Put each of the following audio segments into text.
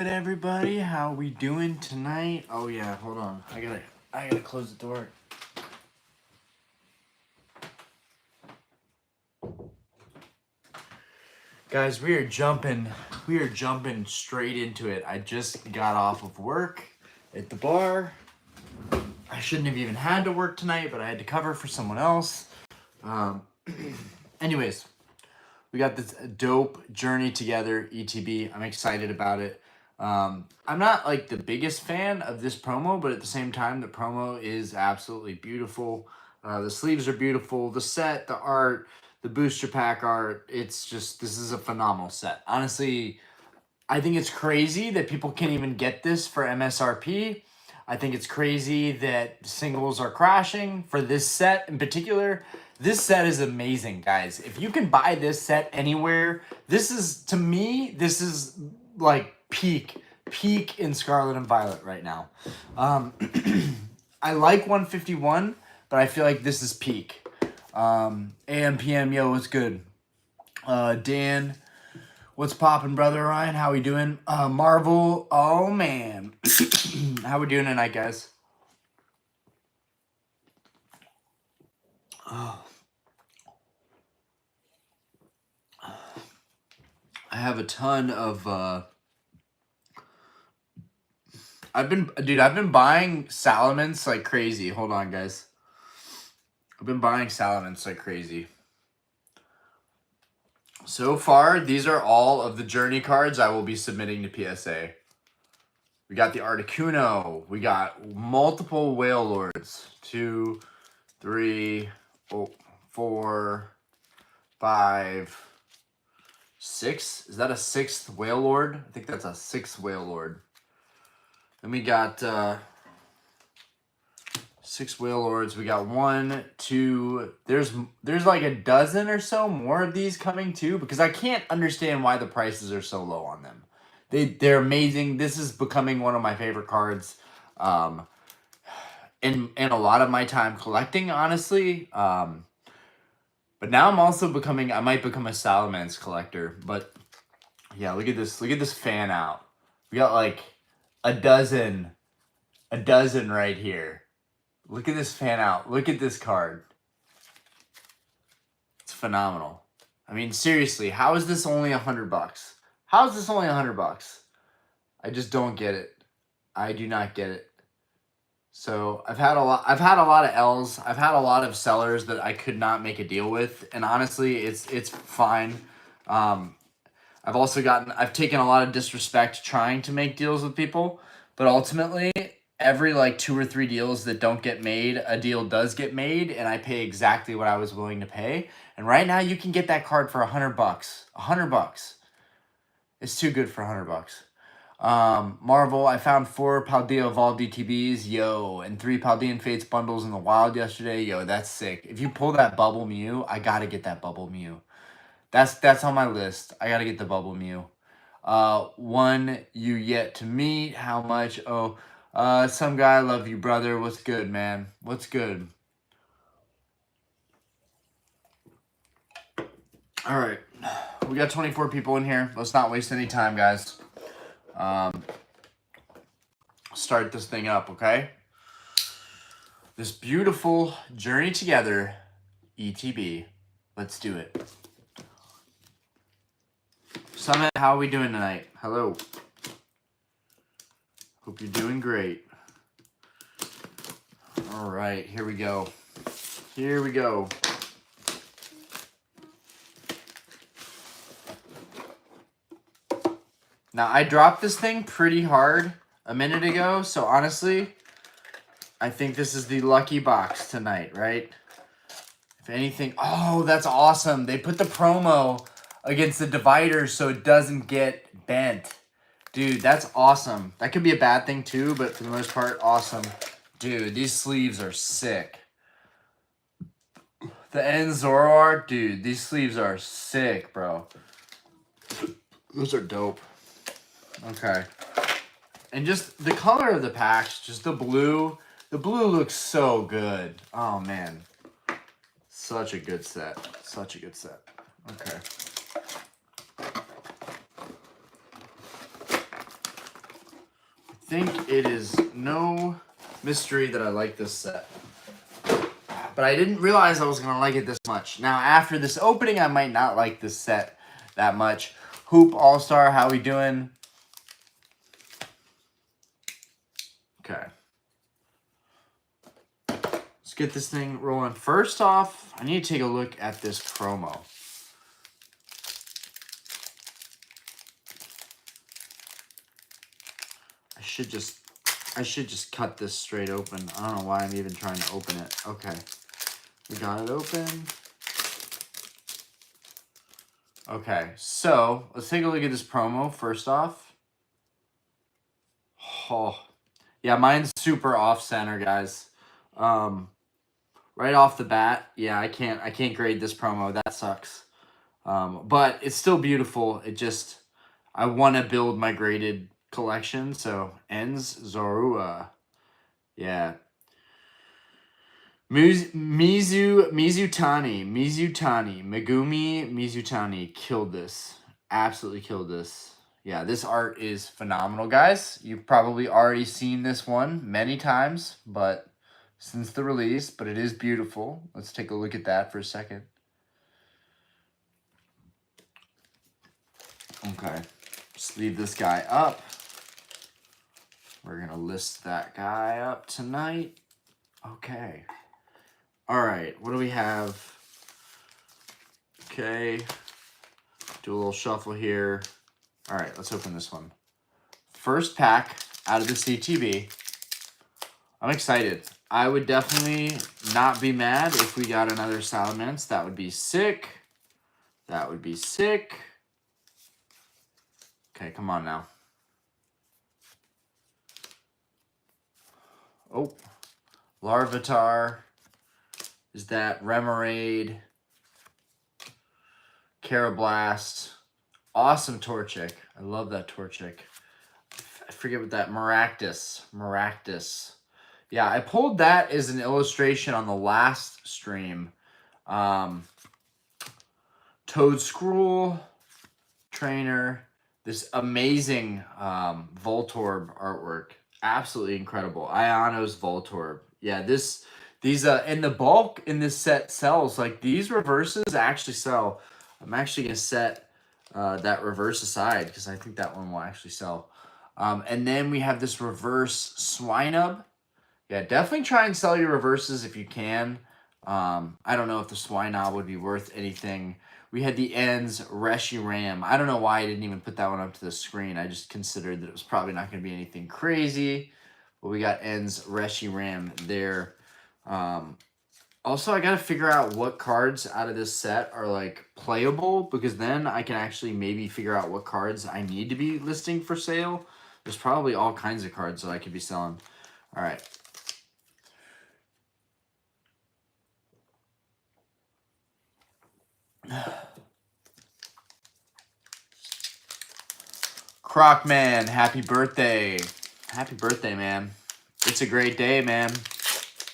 Everybody, how we doing tonight? Oh yeah, hold on. I gotta close the door. Guys, we are jumping straight into it. I just got off of work at the bar. I shouldn't have even had to work tonight, but I had to cover for someone else. Anyways, we got this dope journey together, ETB. I'm excited about it. I'm not like the biggest fan of this promo, but at the same time, the promo is absolutely beautiful. The sleeves are beautiful. The set, the art, the booster pack art. It's just, this is a phenomenal set. Honestly, I think it's crazy that people can't even get this for MSRP. I think it's crazy that singles are crashing for this set in particular. This set is amazing, guys. If you can buy this set anywhere, this is, to me, this is like peak in Scarlet and Violet right now. I like 151, but I feel like this is peak. AM, PM, yo, what's good? Dan, what's poppin', brother Ryan? How we doing? Marvel, oh man. How we doing tonight, guys? Oh. I have a ton of I've been buying Salamence like crazy. Hold on, guys. I've been buying Salamence like crazy. So far, these are all of the Journey cards I will be submitting to PSA. We got the Articuno. We got multiple Whale Lords. 2, 3, 4, 5, 6. Is that a 6th Whale Lord? I think that's a 6th Whale Lord. Then we got 6 Whale Lords. We got 1, 2. There's like a dozen or so more of these coming too, because I can't understand why the prices are so low on them. They're amazing. This is becoming one of my favorite cards. In a lot of my time collecting, honestly. But now I'm also I might become a Salamence collector. But yeah, look at this fan out. We got like a dozen right here. Look at this fan out. Look at this card. It's phenomenal. I mean, seriously, how is this only $100? How is this only $100? I just don't get it. I do not get it. So I've had a lot of L's. I've had a lot of sellers that I could not make a deal with, and honestly, it's fine. I've taken a lot of disrespect trying to make deals with people, but ultimately, every like 2 or 3 deals that don't get made, a deal does get made, and I pay exactly what I was willing to pay. And right now, you can get that card for $100. $100. It's too good for $100. Marvel, I found 4 Paldea Evolved DTBs, yo, and 3 Paldean Fates bundles in the wild yesterday, yo, that's sick. If you pull that Bubble Mew, I gotta get that Bubble Mew. That's on my list. I gotta get the Bubble Mew. 1 you yet to meet, how much? Oh, some guy, love you, brother. What's good, man? What's good? All right, we got 24 people in here. Let's not waste any time, guys. Start this thing up, okay? This beautiful journey together, ETB. Let's do it. Summit, how are we doing tonight? Hello. Hope you're doing great. All right, here we go. Here we go. Now, I dropped this thing pretty hard a minute ago, so honestly, I think this is the lucky box tonight, right? If anything, oh, that's awesome. They put the promo against the divider so it doesn't get bent. Dude, that's awesome. That could be a bad thing too, but for the most part, awesome. Dude, these sleeves are sick. The N Zoro art, dude, these sleeves are sick, bro. Those are dope. Okay. And just the color of the packs, just the blue. The blue looks so good. Oh, man. Such a good set. Such a good set. Okay. think it is no mystery that I like this set. But I didn't realize I was going to like it this much. Now, after this opening, I might not like this set that much. Hoop All-Star, how we doing? Okay. Let's get this thing rolling. First off, I need to take a look at this promo. I should just cut this straight open. I don't know why I'm even trying to open it. Okay. We got it open. Okay, so let's take a look at this promo first off. Oh, yeah, mine's super off center, guys. Right off the bat, yeah, I can't grade this promo. That sucks. But it's still beautiful. I want to build my graded collection. So ends Zorua, yeah. Mizutani, Megumi Mizutani killed this. Absolutely killed this. Yeah, this art is phenomenal, guys. You've probably already seen this one many times, but since the release, but it is beautiful. Let's take a look at that for a second. Okay, just leave this guy up. We're going to list that guy up tonight. Okay. All right, what do we have? Okay, do a little shuffle here. All right, let's open this one. First pack out of the CTB. I'm excited. I would definitely not be mad if we got another Salamence. That would be sick. That would be sick. Okay, come on now. Oh, Larvitar. Is that Remoraid? Carablast. Awesome Torchic. I love that Torchic. I forget what that... Maractus. Yeah, I pulled that as an illustration on the last stream. Toadscruel. Trainer. This amazing Voltorb artwork. Absolutely incredible. Iono's Voltorb. Yeah, these in the bulk in this set sells. Like, these reverses actually sell. I'm actually going to set that reverse aside because I think that one will actually sell. And then we have this reverse Swinub. Yeah, definitely try and sell your reverses if you can. I don't know if the Swinub would be worth anything. We had the ends Reshiram. I don't know why I didn't even put that one up to the screen. I just considered that it was probably not going to be anything crazy. But we got ends Reshiram there. Also, I got to figure out what cards out of this set are, like, playable, because then I can actually maybe figure out what cards I need to be listing for sale. There's probably all kinds of cards that I could be selling. All right. Crocman, happy birthday. Happy birthday, man. It's a great day, man.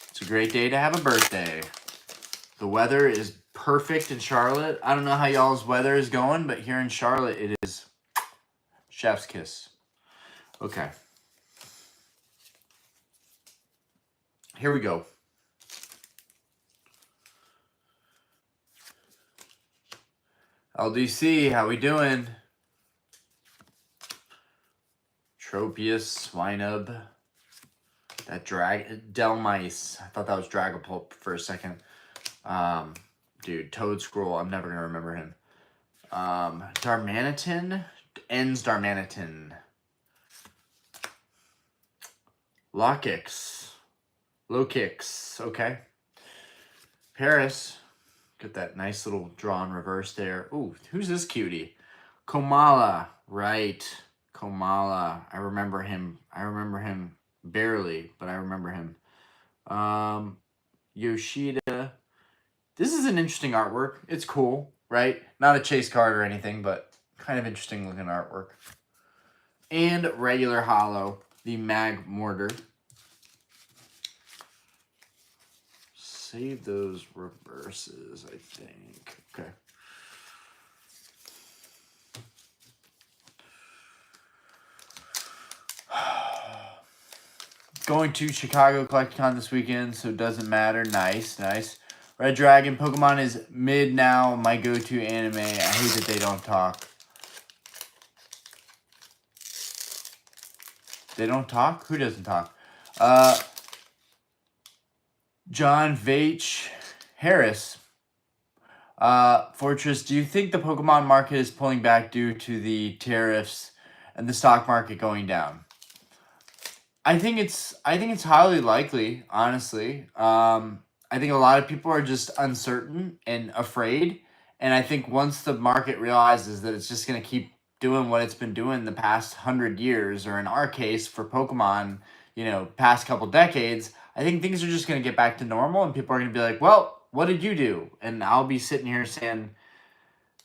It's a great day to have a birthday. The weather is perfect in Charlotte. I don't know how y'all's weather is going, but here in Charlotte, it is chef's kiss. Okay. Here we go. LDC, how we doing? Tropius, Swinub. That Delmice. I thought that was Dragapult for a second. Dude, Toadscruel. I'm never going to remember him. Darmanitan. Ends Darmanitan. Lokix. Okay. Paris. Got that nice little drawn reverse there. Ooh, who's this cutie? Komala. Right. Komala. I remember him. Barely, but I remember him. Yoshida. This is an interesting artwork. It's cool, right? Not a chase card or anything, but kind of interesting looking artwork. And regular holo, the Magmortar. Save those reverses, I think. Okay. Going to Chicago CollectCon this weekend, so it doesn't matter. Nice, nice. Red Dragon Pokemon is mid now. My go-to anime. I hate that they don't talk. They don't talk? Who doesn't talk? John Veitch Harris. Fortress, do you think the Pokemon market is pulling back due to the tariffs and the stock market going down? I think it's highly likely, honestly. I think a lot of people are just uncertain and afraid. And I think once the market realizes that it's just going to keep doing what it's been doing the past 100 years, or in our case for Pokemon, past couple decades, I think things are just going to get back to normal and people are going to be like, well, what did you do? And I'll be sitting here saying,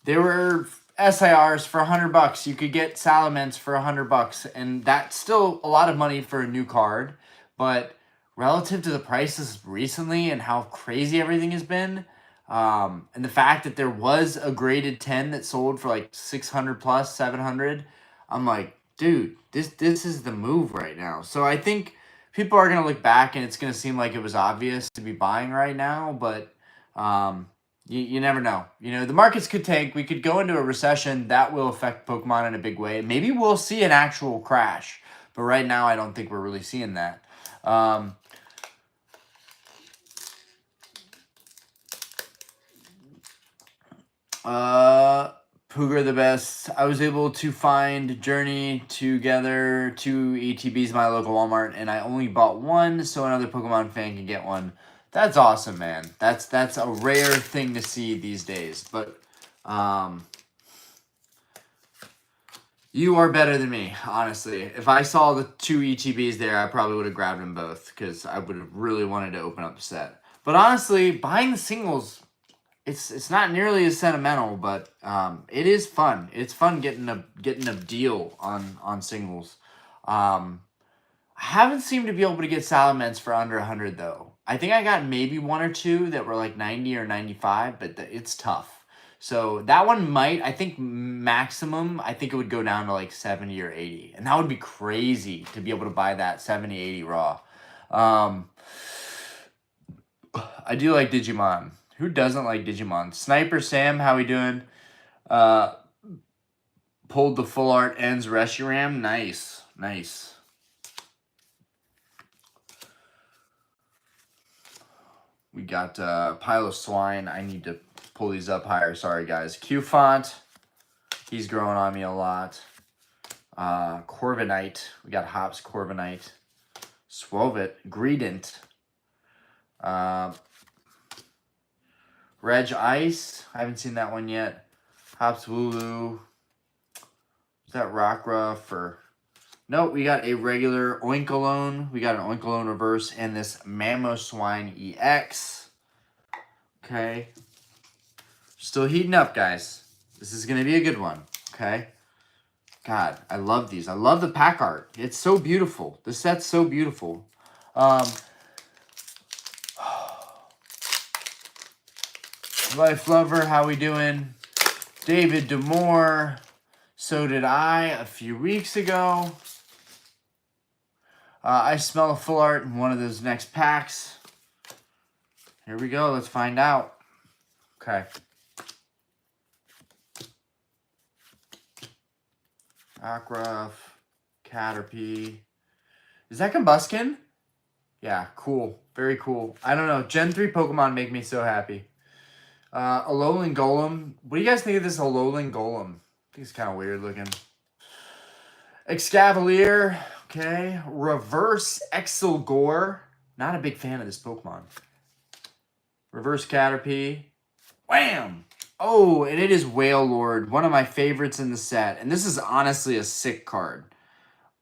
there were SIRs for $100. You could get Salamence for $100, and that's still a lot of money for a new card. But relative to the prices recently and how crazy everything has been, and the fact that there was a graded 10 that sold for like 600 plus 700, I'm like, dude, this is the move right now. So I think people are gonna look back and it's gonna seem like it was obvious to be buying right now, but you never know. The markets could tank. We could go into a recession. That will affect Pokemon in a big way. Maybe we'll see an actual crash. But right now, I don't think we're really seeing that. Pooger the best. I was able to find Journey together 2 ETBs in my local Walmart, and I only bought one so another Pokemon fan can get one. That's awesome, man. That's a rare thing to see these days. But you are better than me, honestly. If I saw the 2 ETBs there, I probably would have grabbed them both because I would have really wanted to open up the set. But honestly, buying the singles, it's not nearly as sentimental, but it is fun. It's fun getting a deal on singles. I haven't seemed to be able to get Salamence for under 100 though. I think I got maybe 1 or 2 that were like 90 or 95, but it's tough. So that one might, I think maximum, I think it would go down to like 70 or 80. And that would be crazy to be able to buy that 70, 80 raw. I do like Digimon. Who doesn't like Digimon? Sniper Sam, how we doing? Pulled the full art ends Reshiram. Nice. Nice. We got Pile of Swine. I need to pull these up higher. Sorry, guys. Q-Font. He's growing on me a lot. Corviknight. We got Hops Corviknight. Swovit. Greedent. Reg Ice. I haven't seen that one yet. Hops Wooloo. Is that Rockruff or... No, we got a regular Oinkologne. We got an Oinkologne reverse and this Mamoswine EX. Okay. Still heating up, guys. This is going to be a good one. Okay. God, I love these. I love the pack art. It's so beautiful. The set's so beautiful. Life Lover, how we doing? David Demore. So did I a few weeks ago. I smell a full art in one of those next packs. Here we go. Let's find out. Okay. Rockruff. Caterpie. Is that Combuskin? Yeah, cool. Very cool. I don't know. Gen 3 Pokemon make me so happy. Alolan Golem. What do you guys think of this Alolan Golem? I think it's kind of weird looking. Excavalier. Okay. Reverse Exilgore. Not a big fan of this Pokemon. Reverse Caterpie. Wham! Oh, and it is Whale Lord. One of my favorites in the set. And this is honestly a sick card.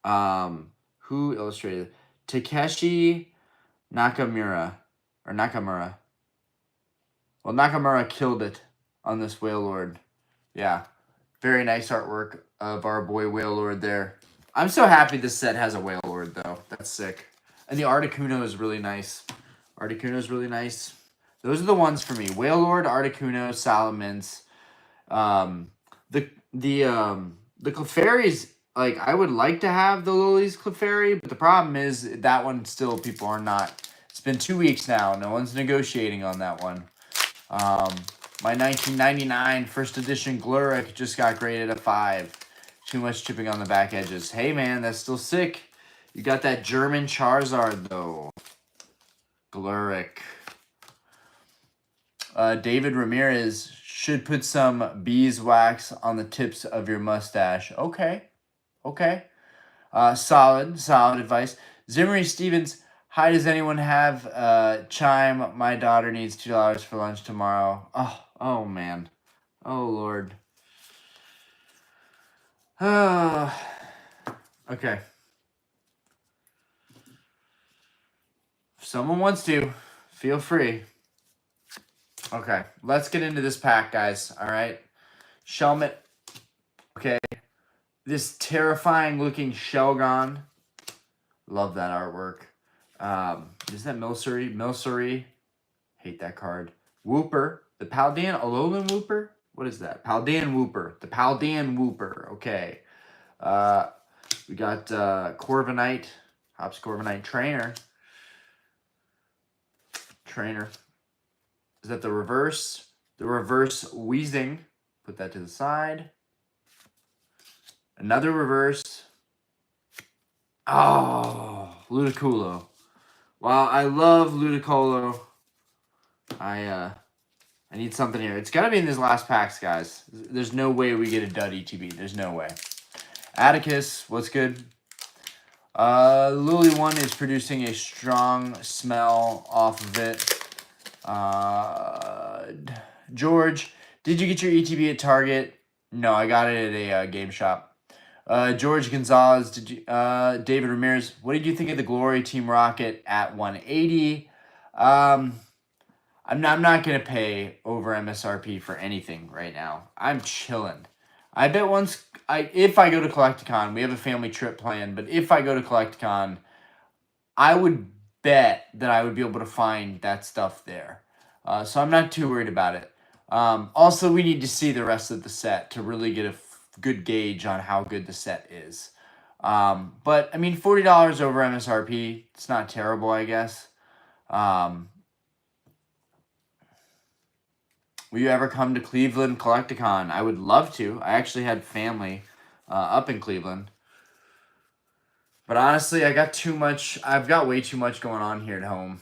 Who illustrated it? Takeshi Nakamura. Or Nakamura. Well, Nakamura killed it on this Whale Lord. Yeah. Very nice artwork of our boy Whale Lord there. I'm so happy this set has a Whale Lord, though. That's sick. And the Articuno is really nice. Articuno is really nice. Those are the ones for me. Whale Lord, Articuno, Salamence. The Clefairies like, I would like to have the Lilies Clefairy, but the problem is that one still people are not. It's been 2 weeks now. No one's negotiating on that one. My 1999 first edition Gluric just got graded a 5. Too much chipping on the back edges. Hey, man, that's still sick. You got that German Charizard, though. Gluric. David Ramirez should put some beeswax on the tips of your mustache. Okay. Okay. Solid advice. Zimmery Stevens, hi, does anyone have Chime? My daughter needs $2 for lunch tomorrow. Oh man. Oh Lord. Okay. If someone wants to, feel free. Okay, let's get into this pack, guys. All right. Shelmet. Okay. This terrifying looking Shelgon. Love that artwork. Is that Milcery? Hate that card. Wooper. The Paldean Alolan Wooper? What is that? Paldean Wooper. The Paldean Wooper. Okay. We got Corviknight. Hops Corviknight Trainer. Is that the reverse? The reverse Weezing. Put that to the side. Another reverse. Oh, Ludicolo. Wow, I love Ludicolo. I need something here. It's got to be in these last packs, guys. There's no way we get a dud ETB. There's no way. Atticus, what's good? Lily 1 is producing a strong smell off of it. George, did you get your ETB at Target? No, I got it at a game shop. George Gonzalez, did you? David Ramirez, what did you think of the Glory Team Rocket at 180? I'm not going to pay over MSRP for anything right now. I'm chilling. I bet if I go to Collecticon, we have a family trip planned, but if I go to Collecticon, I would bet that I would be able to find that stuff there. So I'm not too worried about it. Also, we need to see the rest of the set to really get a good gauge on how good the set is. But, I mean, $40 over MSRP, it's not terrible, I guess. Will you ever come to Cleveland Collecticon? I would love to. I actually had family up in Cleveland. But honestly, I've got way too much going on here at home.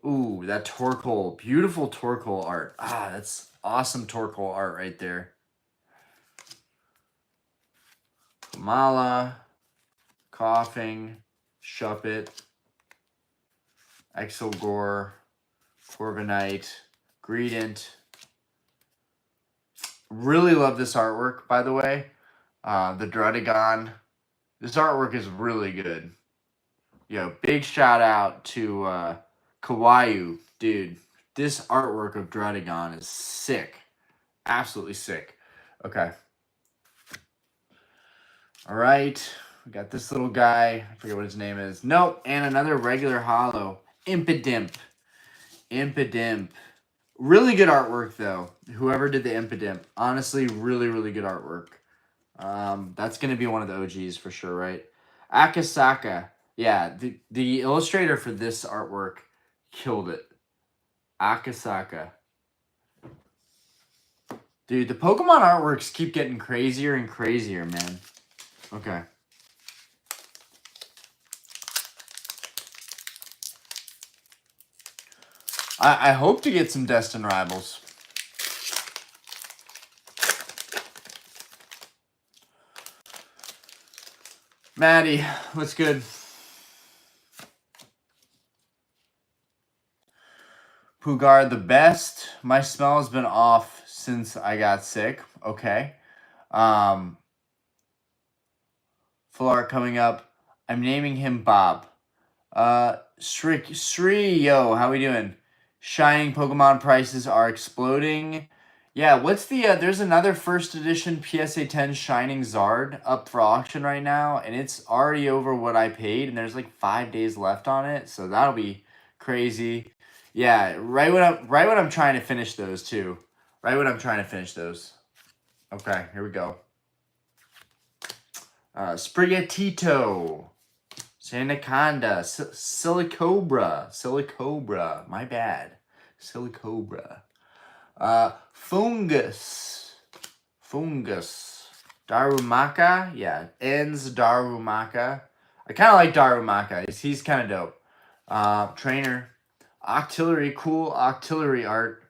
Ooh, that Torkoal. Beautiful Torkoal art. That's awesome Torkoal art right there. Kamala. Coughing. Shuppet. Exogore. Corviknight. Greedent. Really love this artwork, by the way. The Druddigon. This artwork is really good. Big shout out to Kawaii. Dude, this artwork of Druddigon is sick. Absolutely sick. Okay. All right. We got this little guy. I forget what his name is. Nope. And another regular holo. Impidimp. Really good artwork, though. Whoever did the Impidimp. Honestly, really, really good artwork. That's going to be one of the OGs for sure, right? Akasaka. Yeah, the illustrator for this artwork killed it. Akasaka. Dude, the Pokemon artworks keep getting crazier and crazier, man. Okay. I hope to get some Destined Rivals. Maddie, what's good? Pugar, the best. My smell has been off since I got sick. Okay. Full art coming up. I'm naming him Bob. Sri, yo, how we doing? Shining Pokemon prices are exploding. Yeah, what's the, there's another first edition PSA 10 Shining Zard up for auction right now, and it's already over what I paid, and there's like 5 days left on it, so that'll be crazy. Yeah, right when I'm trying to finish those too. Right when I'm trying to finish those. Okay, here we go. Sprigatito. Sanaconda. Silicobra. My bad. Silicobra. Fungus. Darumaka. Yeah. Ends Darumaka. I kind of like Darumaka. He's kind of dope. Trainer. Octillery. Cool Octillery art.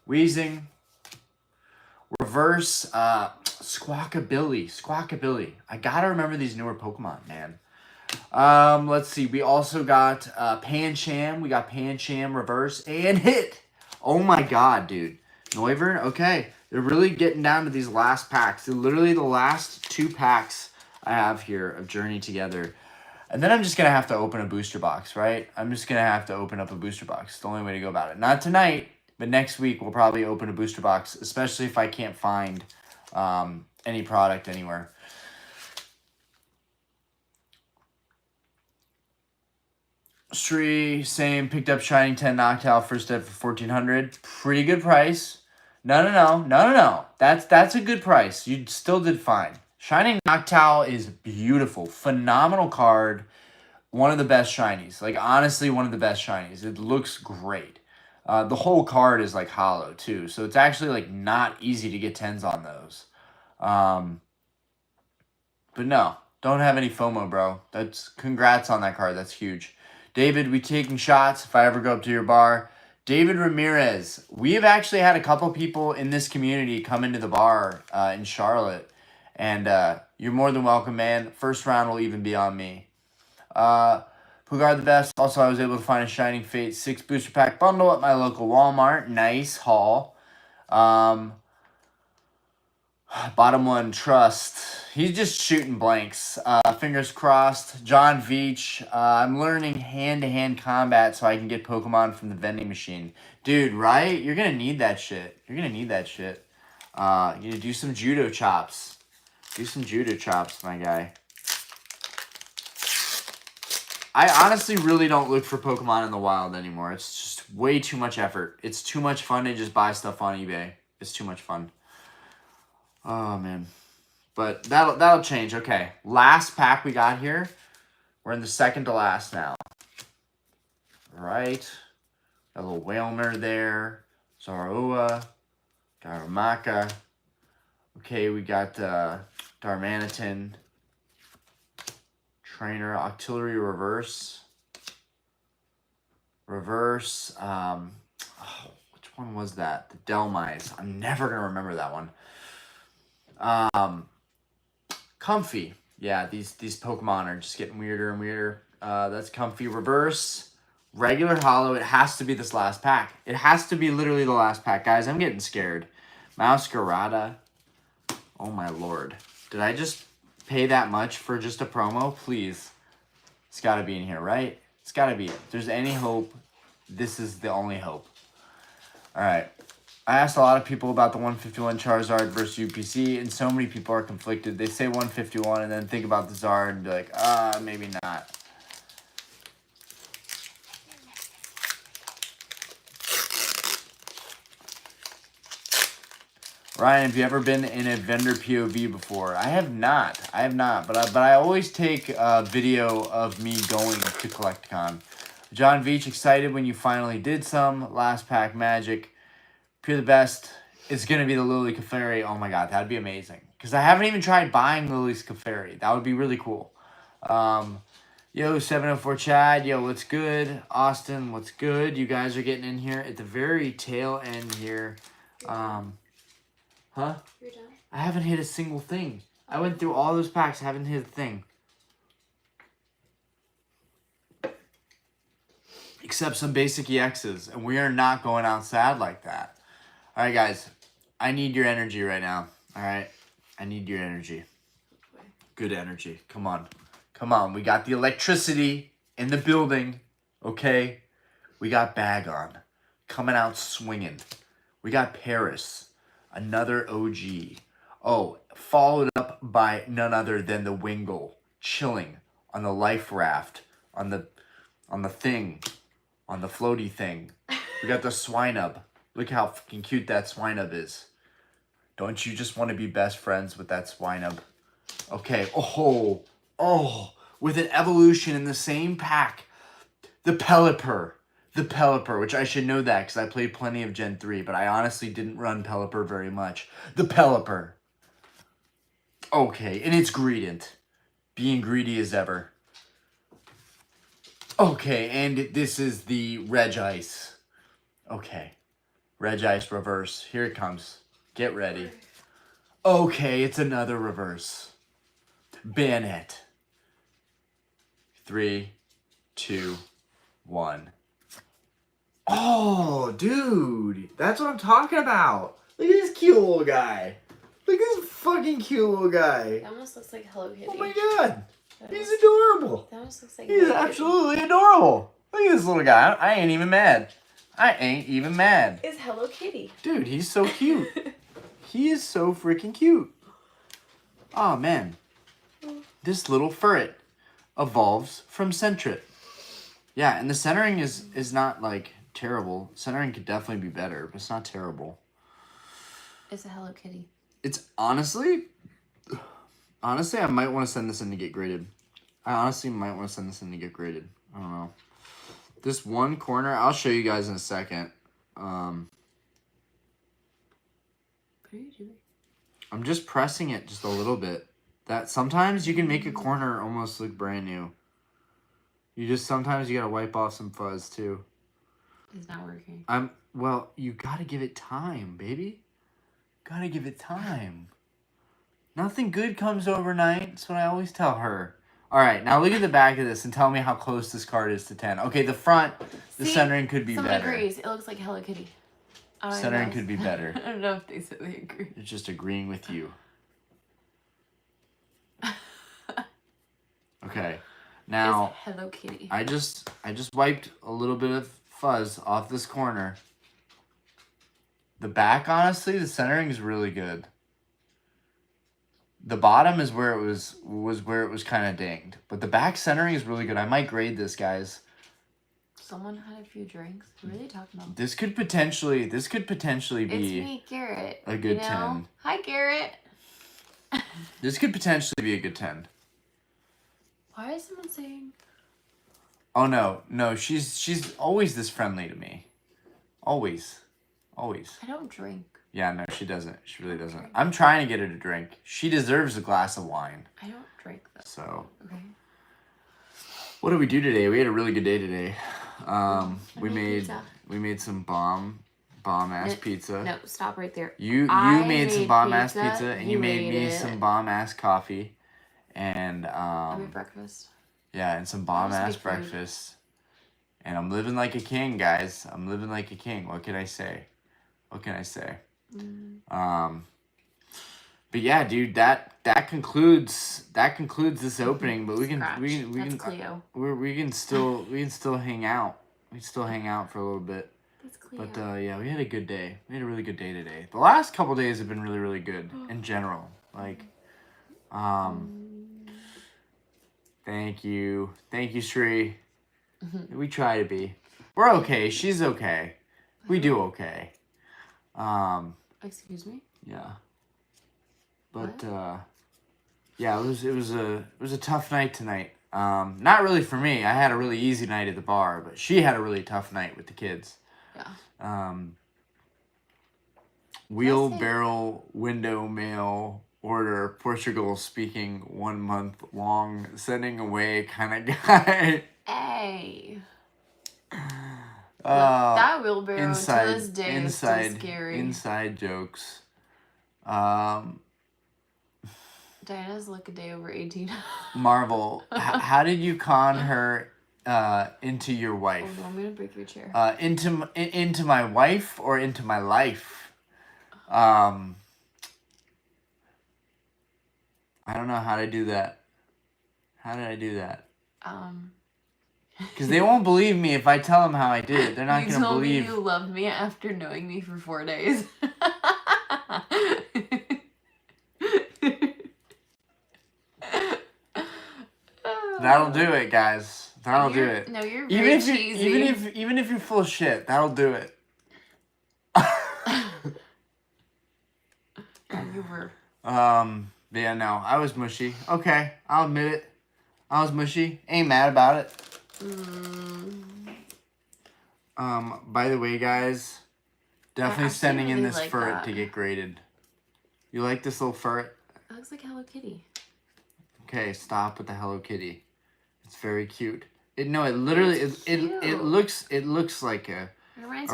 Wheezing. Reverse. Squawkabilly. I gotta remember these newer Pokemon, man. Let's see. We also got Pancham. We got Pancham reverse and hit. Oh my god, dude. Noivern? Okay. They're really getting down to these last packs. They're literally the last 2 packs I have here of Journey Together. And then I'm just going to have to open a booster box, right? I'm just going to have to open up a booster box. It's the only way to go about it. Not tonight, but next week we'll probably open a booster box, especially if I can't find any product anywhere. Sri, same, picked up Shining 10 Noctowl first step for 1,400. Pretty good price. No. That's a good price. You still did fine. Shining Noctowl is beautiful. Phenomenal card. One of the best shinies. Like, honestly, one of the best shinies. It looks great. The whole card is, like, hollow, too. So it's actually, like, not easy to get 10s on those. But no, don't have any FOMO, bro. Congrats on that card. That's huge. David, we taking shots if I ever go up to your bar. David Ramirez. We have actually had a couple people in this community come into the bar in Charlotte. And you're more than welcome, man. First round will even be on me. Pugard the best. Also, I was able to find a Shining Fate 6 booster pack bundle at my local Walmart. Nice haul. Bottom one, Trust. He's just shooting blanks. Fingers crossed. John Veach. I'm learning hand-to-hand combat so I can get Pokemon from the vending machine. Dude, right? You're going to need that shit. You're going to need that shit. You do some judo chops. Do some judo chops, my guy. I honestly really don't look for Pokemon in the wild anymore. It's just way too much effort. It's too much fun to just buy stuff on eBay. It's too much fun. Oh, man. But that'll change. Okay. Last pack we got here. We're in the second to last now. All right. Got a little Whalmer there. Zorua. Darumaka. Okay, we got Darmanitan. Trainer. Octillery reverse. Which one was that? The Delmise. I'm never going to remember that one. Comfy. Yeah, these Pokemon are just getting weirder and weirder. That's Comfy. Reverse. Regular holo. It has to be this last pack. It has to be literally the last pack. Guys, I'm getting scared. Masquerada. Oh my lord. Did I just pay that much for just a promo? Please. It's got to be in here, right? It's got to be. If there's any hope, this is the only hope. All right. I asked a lot of people about the 151 Charizard versus UPC, and so many people are conflicted. They say 151 and then think about the Zard and be like, maybe not. Ryan, have you ever been in a vendor POV before? I have not. But I always take a video of me going to CollectCon. John Veach, excited when you finally did some. Last pack magic. Pure the best. It's going to be the Lily Clefairy. Oh my god, that'd be amazing. Because I haven't even tried buying Lily's Clefairy. That would be really cool. Yo, 704 Chad. Yo, what's good? Austin, what's good? You guys are getting in here at the very tail end here. Huh? You're done? I haven't hit a single thing. I went through all those packs. Haven't hit a thing. Except some basic EXs. And we are not going out sad like that. All right, guys. I need your energy right now. All right? I need your energy. Good energy. Come on. Come on. We got the electricity in the building. Okay? We got Bagon coming out swinging. We got Paris. Another OG. Oh, followed up by none other than the Wingull. Chilling on the life raft. On the thing. On the floaty thing. We got the Swinub. Look how fucking cute that Swinub is. Don't you just want to be best friends with that Swinub? Okay. Oh, with an evolution in the same pack. The Pelipper. The Pelipper, which I should know that because I played plenty of Gen 3, but I honestly didn't run Pelipper very much. The Pelipper. Okay, and it's Greedent. Being greedy as ever. Okay, and this is the Regice. Okay. Regice reverse. Here it comes. Get ready. Okay, it's another reverse. Bayonet. 3, 2, 1. Oh, dude. That's what I'm talking about. Look at this cute little guy. Look at this fucking cute little guy. That almost looks like Hello Kitty. Oh my god. He's adorable. That almost looks like He's absolutely adorable. Look at this little guy. I ain't even mad. It's Hello Kitty. Dude, he's so cute. He is so freaking cute. Oh, man. This little furret evolves from Sentret. Yeah, and the centering is not, like, terrible. Centering could definitely be better, but it's not terrible. It's a Hello Kitty. It's honestly, I might want to send this in to get graded. I honestly might want to send this in to get graded. I don't know. This one corner, I'll show you guys in a second. What are you doing? I'm just pressing it just a little bit. That sometimes you can make a corner almost look brand new. Sometimes you gotta wipe off some fuzz too. It's not working. Well, you gotta give it time, baby. Gotta give it time. Nothing good comes overnight. That's what I always tell her. All right, now look at the back of this and tell me how close this card is to 10. Okay, the front, the centering could be someone better. agrees. It looks like Hello Kitty. Centering could be better. I don't know if they said they agree. It's just agreeing with you. Okay, now it's Hello Kitty. I just wiped a little bit of fuzz off this corner. The back, honestly, the centering is really good. The bottom is where it was where it was kind of dinged, but the back centering is really good. I might grade this, guys. Someone had a few drinks. What are they talking about? This could potentially be. It's me, Garrett. A good 10. Hi, Garrett. This could potentially be a good 10. Why is someone saying? Oh no, she's always this friendly to me. Always. I don't drink. Yeah, no, she doesn't. She really doesn't. I'm trying to get her to drink. She deserves a glass of wine. I don't drink though. So. Okay. What did we do today? We had a really good day today. We pizza. made some bomb ass pizza. No, stop right there. You made some bomb ass pizza, and you made me some bomb ass coffee, and I made breakfast. Yeah, and some bomb ass breakfast. And I'm living like a king, guys. I'm living like a king. What can I say? But yeah, dude, that concludes this opening. But we can Cleo. we can still hang out. We can still hang out for a little bit. That's Cleo. But yeah, we had a good day. We had a really good day today. The last couple days have been really, really good in general. Like, thank you, Sri. We try to be. We're okay. She's okay. We do okay. Excuse me? Yeah. But yeah, it was a tough night tonight. Not really for me. I had a really easy night at the bar, but she had a really tough night with the kids. Yeah. Wheelbarrow window mail order, Portugal speaking 1 month long, sending away kind of guy. Hey. That wheelbarrow to this day is still scary. Inside jokes. Diana's like a day over 18. Marvel, how did you con her into your wife? Oh, no, I'm gonna break your chair. Into my wife or into my life? I don't know how to do that. How did I do that? Because they won't believe me if I tell them how I did it. They're not going to believe. You told me you loved me after knowing me for 4 days. That'll do it, guys. That'll do it. No, you're very cheesy. Even if you're full of shit, that'll do it. You were. But yeah, no, I was mushy. Okay, I'll admit it. I was mushy. Ain't mad about it. By the way, guys, definitely sending in really this like ferret that. to get graded. You like this little ferret? It looks like Hello Kitty. Okay, stop with the Hello Kitty. It's very cute. It literally it looks like a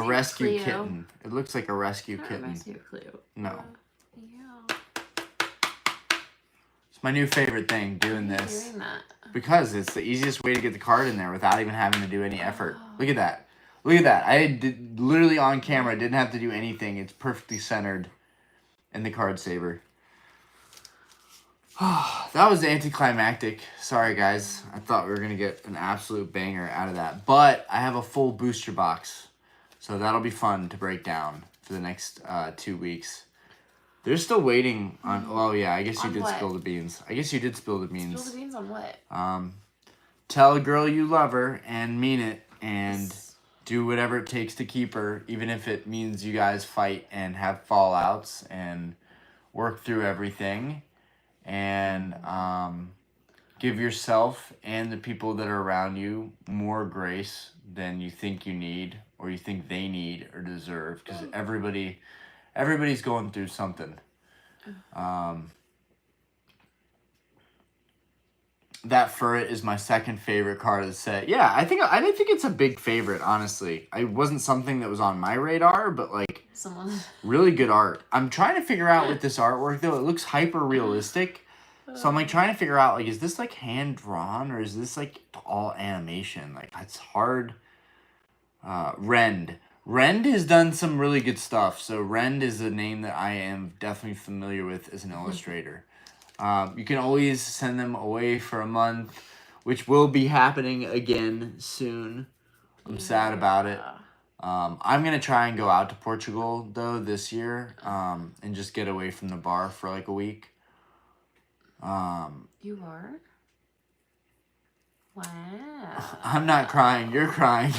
rescue kitten. It looks like a rescue kitten. Reminds me of Cleo. No. Yeah. It's my new favorite thing, doing Why are you this. doing that? Because it's the easiest way to get the card in there without even having to do any effort. Look at that. Look at that. I did literally on camera. Didn't have to do anything. It's perfectly centered in the card saver. That was anticlimactic. Sorry, guys. I thought we were going to get an absolute banger out of that. But I have a full booster box. So that'll be fun to break down for the next 2 weeks. They're still waiting on... Oh, yeah. I guess you did spill the beans. I guess you did spill the beans. Spill the beans on what? Tell a girl you love her and mean it. And do whatever it takes to keep her. Even if it means you guys fight and have fallouts. And work through everything. And give yourself and the people that are around you more grace than you think you need or you think they need or deserve, because everybody's going through something. That ferret is my second favorite card of the set. Yeah, I think it's a big favorite, honestly. It wasn't something that was on my radar, but like really good art. I'm trying to figure out with this artwork though. It looks hyper realistic. So I'm like trying to figure out like, is this like hand drawn or is this like all animation? Like it's hard. Rend has done some really good stuff. So Rend is a name that I am definitely familiar with as an illustrator. You can always send them away for a month, which will be happening again soon. I'm sad about it. I'm going to try and go out to Portugal, though, this year and just get away from the bar for like a week. You are? Wow. I'm not crying. You're crying.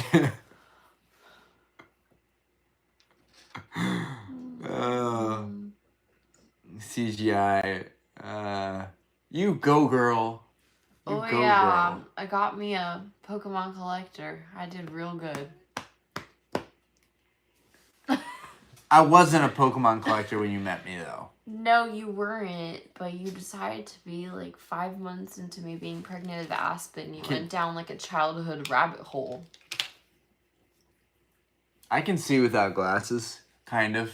CGI. You go, girl. You go, girl. I got me a Pokemon collector. I did real good. I wasn't a Pokemon collector when you met me, though. No, you weren't, but you decided to be like 5 months into me being pregnant with Aspen. You went down like a childhood rabbit hole. I can see without glasses, kind of.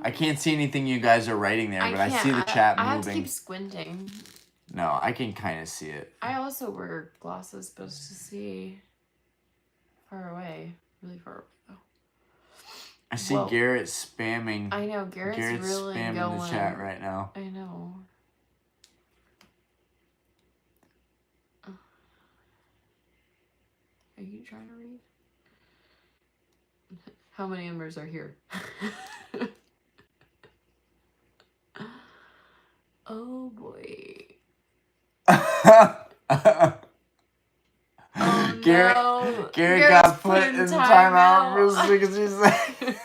I can't see anything you guys are writing there, but I see the chat moving. I have to keep squinting. No, I can kind of see it. I also wear glasses supposed to see far away. Really far away, though. I see Garrett spamming. I know, Garrett's really spamming going. the chat right now. I know. Are you trying to read? How many members are here? Oh boy. Oh, Garrett got put in timeout because he's like,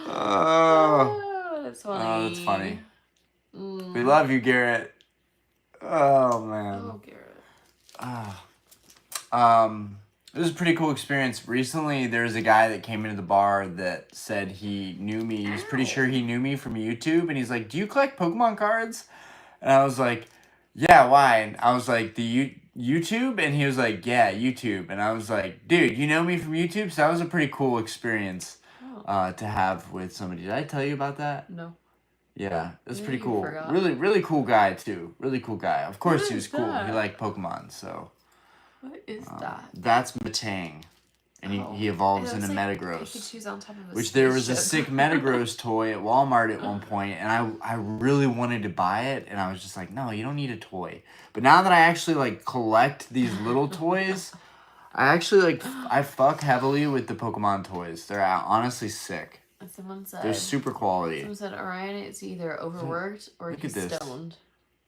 oh, that's funny. Oh, that's funny. We love you, Garrett. Oh man. Oh, Garrett. It was a pretty cool experience. Recently, there was a guy that came into the bar that said he knew me. He's pretty sure he knew me from YouTube, and he's like, "Do you collect Pokemon cards?" And I was like, "Yeah, why?" And I was like, YouTube?" And he was like, "Yeah, YouTube." And I was like, "Dude, you know me from YouTube?" So that was a pretty cool experience to have with somebody. Did I tell you about that? No. Yeah, it was pretty cool. Really, really cool guy, too. Really cool guy. Of course he was cool. He liked Pokemon, so... What is that? That's Matang. And he evolves into Metagross. Pikachu's on top of a which there was a sick Metagross toy at Walmart at one point, and I really wanted to buy it, and I was just like, no, you don't need a toy. But now that I actually like collect these little toys, I actually I fuck heavily with the Pokemon toys. They're honestly sick. Someone said they're super quality. Someone said Orion is either overworked or he's stoned.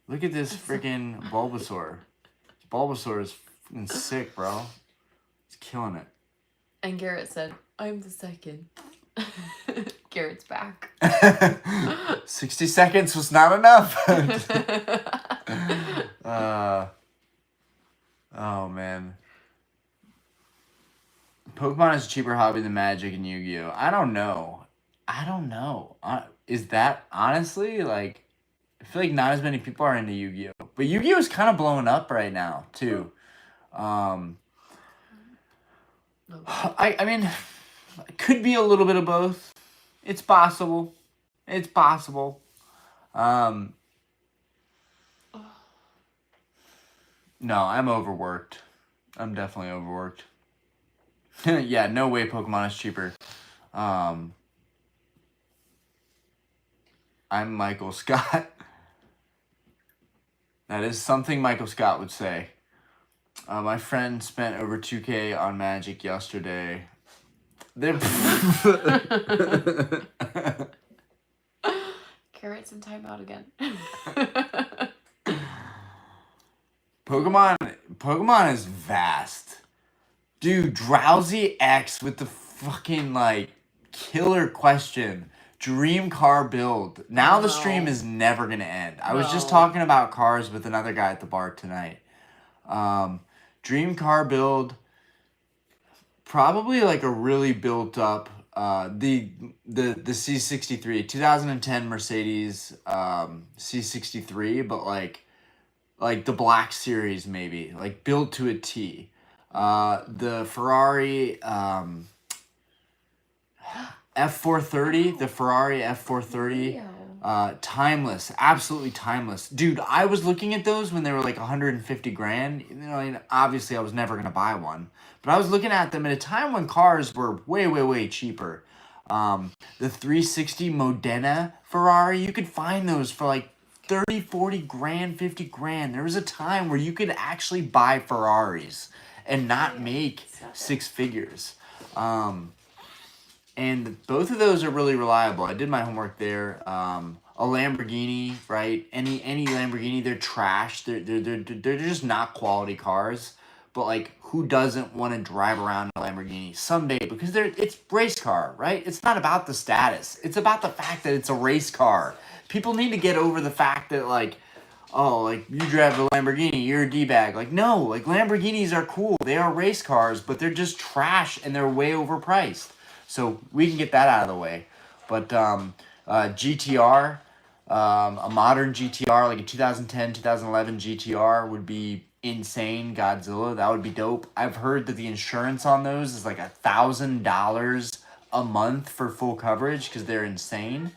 Look at this freaking Bulbasaur. Bulbasaur is fucking sick, bro. He's killing it. And Garrett said, "I'm the second." Garrett's back. 60 seconds was not enough. Oh, man. Pokemon is a cheaper hobby than Magic and Yu-Gi-Oh! I don't know. Is that, honestly, like, I feel like not as many people are into Yu-Gi-Oh! But Yu-Gi-Oh! Is kind of blowing up right now, too. I mean, it could be a little bit of both. It's possible. No, I'm overworked. I'm definitely overworked. Yeah, no way Pokemon is cheaper. I'm Michael Scott. That is something Michael Scott would say. My friend spent over 2K on Magic yesterday. Carrots in timeout again. Pokemon is vast. Dude, Drowsy X with the fucking, like, killer question. Dream car build. Now the stream is never going to end. I was just talking about cars with another guy at the bar tonight. Dream car build. Probably, like, a really built up, the C63. 2010 Mercedes C63, but, like the Black Series, maybe. Like, built to a T. The Ferrari F430, timeless, absolutely timeless. Dude, I was looking at those when they were like 150 grand. You know, and obviously I was never going to buy one, but I was looking at them at a time when cars were way, way, way cheaper. The 360 Modena Ferrari, you could find those for like 30, 40 grand, 50 grand. There was a time where you could actually buy Ferraris and not make six figures. And both of those are really reliable. I did my homework there. A Lamborghini, right? Any Lamborghini, they're trash. They're just not quality cars. But like, who doesn't want to drive around a Lamborghini someday? Because it's race car, right? It's not about the status. It's about the fact that it's a race car. People need to get over the fact that like, oh, like, you drive a Lamborghini, you're a D-bag. Like, no, like, Lamborghinis are cool. They are race cars, but they're just trash and they're way overpriced. So we can get that out of the way. But GTR, a modern GTR, like a 2010, 2011 GTR would be insane. Godzilla, that would be dope. I've heard that the insurance on those is like $1,000 a month for full coverage because they're insane.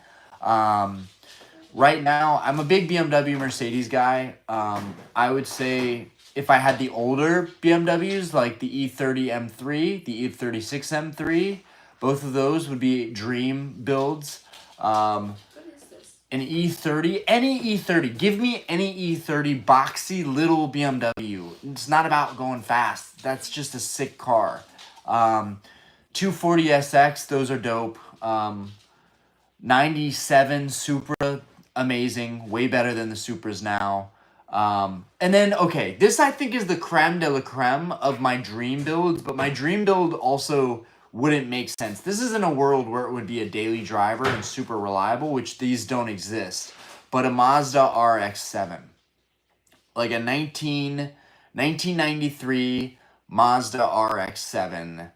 Right now, I'm a big BMW Mercedes guy. I would say if I had the older BMWs, like the E30 M3, the E36 M3, both of those would be dream builds. What is this? An E30, any E30. Give me any E30 boxy little BMW. It's not about going fast. That's just a sick car. 240SX, those are dope. 97 Supra, amazing, way better than the Supras now. And then, okay, this I think is the creme de la creme of my dream builds, but my dream build also wouldn't make sense. This is in a world where it would be a daily driver and super reliable, which these don't exist. But a Mazda RX-7. Like a 1993 Mazda RX-7.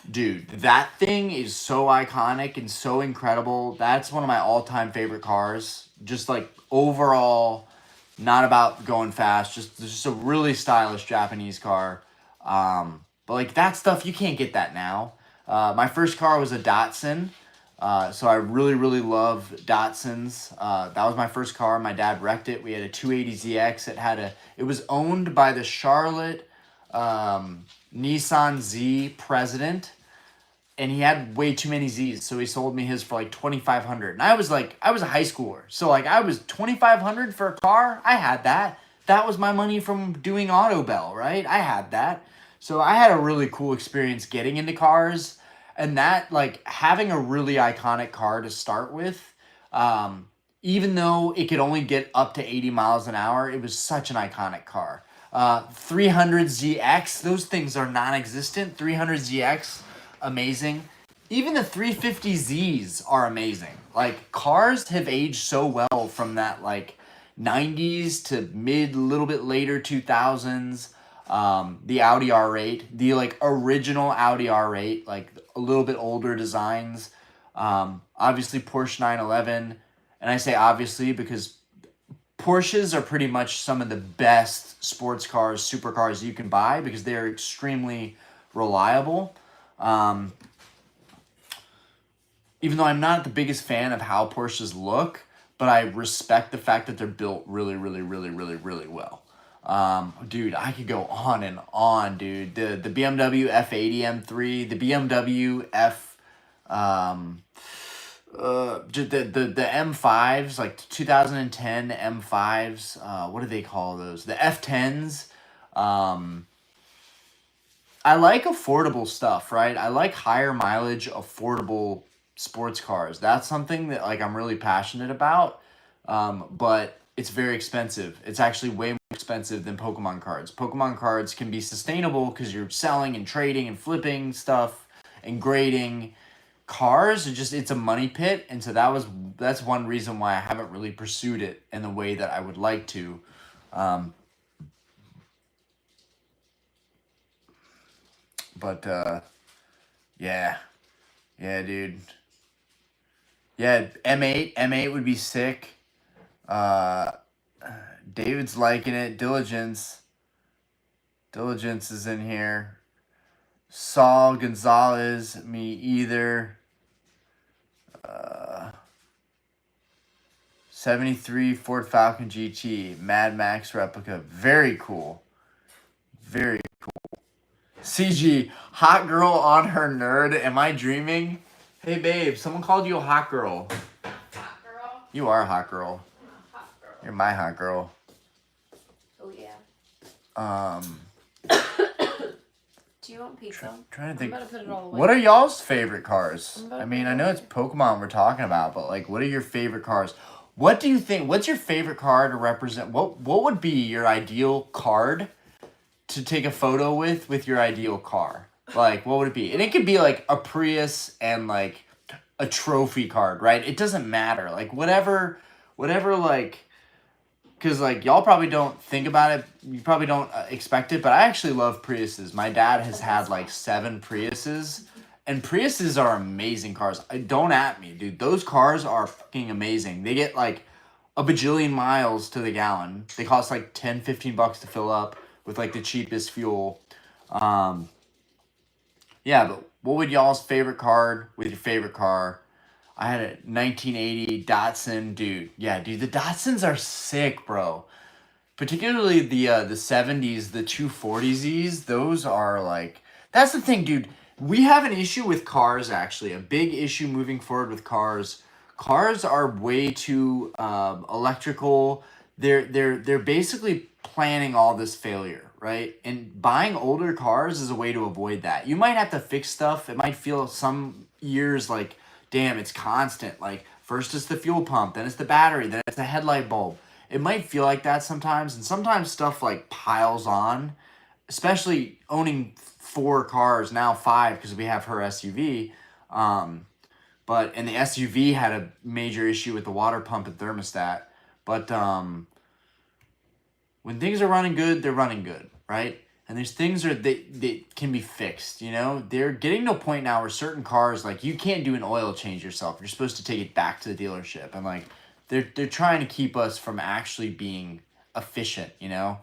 Dude, that thing is so iconic and so incredible. That's one of my all-time favorite cars. Just like overall, not about going fast. Just a really stylish Japanese car. But like that stuff, you can't get that now. My first car was a Datsun. So I really, really love Datsuns. That was my first car. My dad wrecked it. We had a 280ZX. It was owned by the Charlotte Nissan Z president, and he had way too many Z's, so he sold me his for like $2,500. And I was a high schooler, so like I was $2,500 for a car. I had that. That was my money from doing Auto Bell, right? I had that. So I had a really cool experience getting into cars, and that, like, having a really iconic car to start with, even though it could only get up to 80 miles an hour, it was such an iconic car. 300ZX, those things are non-existent. 300ZX, amazing. even the 350Zs are amazing. Like, cars have aged so well from that, like, 90s to little bit later 2000s. The Audi R8, the, like, original Audi R8, like, a little bit older designs. Obviously, Porsche 911. And I say obviously because Porsches are pretty much some of the best sports cars, supercars you can buy because they're extremely reliable. Even though I'm not the biggest fan of how Porsches look, but I respect the fact that they're built really, really, really, really, really well. Dude, I could go on and on, dude. The BMW F80 M3, the BMW F, the M5s, like 2010 M5s. What do they call those? The F10s. I like affordable stuff, right? I like higher mileage, affordable sports cars. That's something that like I'm really passionate about. But it's very expensive. It's actually way more expensive than Pokemon cards. Pokemon cards can be sustainable because you're selling and trading and flipping stuff and grading. Cars are just, it's a money pit, and so that's one reason why I haven't really pursued it in the way that I would like to. But yeah, dude. Yeah, M8 would be sick. David's liking it. Diligence is in here. Saul Gonzalez, me either. 73 Ford Falcon GT, Mad Max replica. Very cool. Very cool. CG, hot girl on her nerd. Am I dreaming? Hey, babe, someone called you a hot girl. Hot girl? You are a hot girl. I'm a hot girl. You're my hot girl. Oh, yeah. Do you want pizza? Trying to think. I'm about to put it all away. What are y'all's favorite cars? I mean, I know it's Pokemon we're talking about, but like, what are your favorite cars? What do you think? What's your favorite car to represent? What would be your ideal card to take a photo with your ideal car? Like, what would it be? And it could be like a Prius and like a trophy card, right? It doesn't matter. Like whatever like. Because, like, y'all probably don't think about it. You probably don't expect it. But I actually love Priuses. My dad has had, like, 7 Priuses. And Priuses are amazing cars. Don't at me, dude. Those cars are fucking amazing. They get, like, a bajillion miles to the gallon. They cost, like, $10, $15 to fill up with, like, the cheapest fuel. Yeah, but what would y'all's favorite card with your favorite car? I had a 1980 Datsun, dude. Yeah, dude, the Datsuns are sick, bro. Particularly the 70s, the 240Zs. Those are like, that's the thing, dude. We have an issue with cars, actually. A big issue moving forward with cars. Cars are way too electrical. They're basically planning all this failure, right? And buying older cars is a way to avoid that. You might have to fix stuff. It might feel some years like, damn, it's constant. Like, first it's the fuel pump, then it's the battery, then it's the headlight bulb. It might feel like that sometimes, and sometimes stuff, like, piles on, especially owning 4 cars, now 5, because we have her SUV. And the SUV had a major issue with the water pump and thermostat. But when things are running good, they're running good, right? And there's things that can be fixed, you know? They're getting to a point now where certain cars, like, you can't do an oil change yourself. You're supposed to take it back to the dealership. And, like, they're trying to keep us from actually being efficient, you know?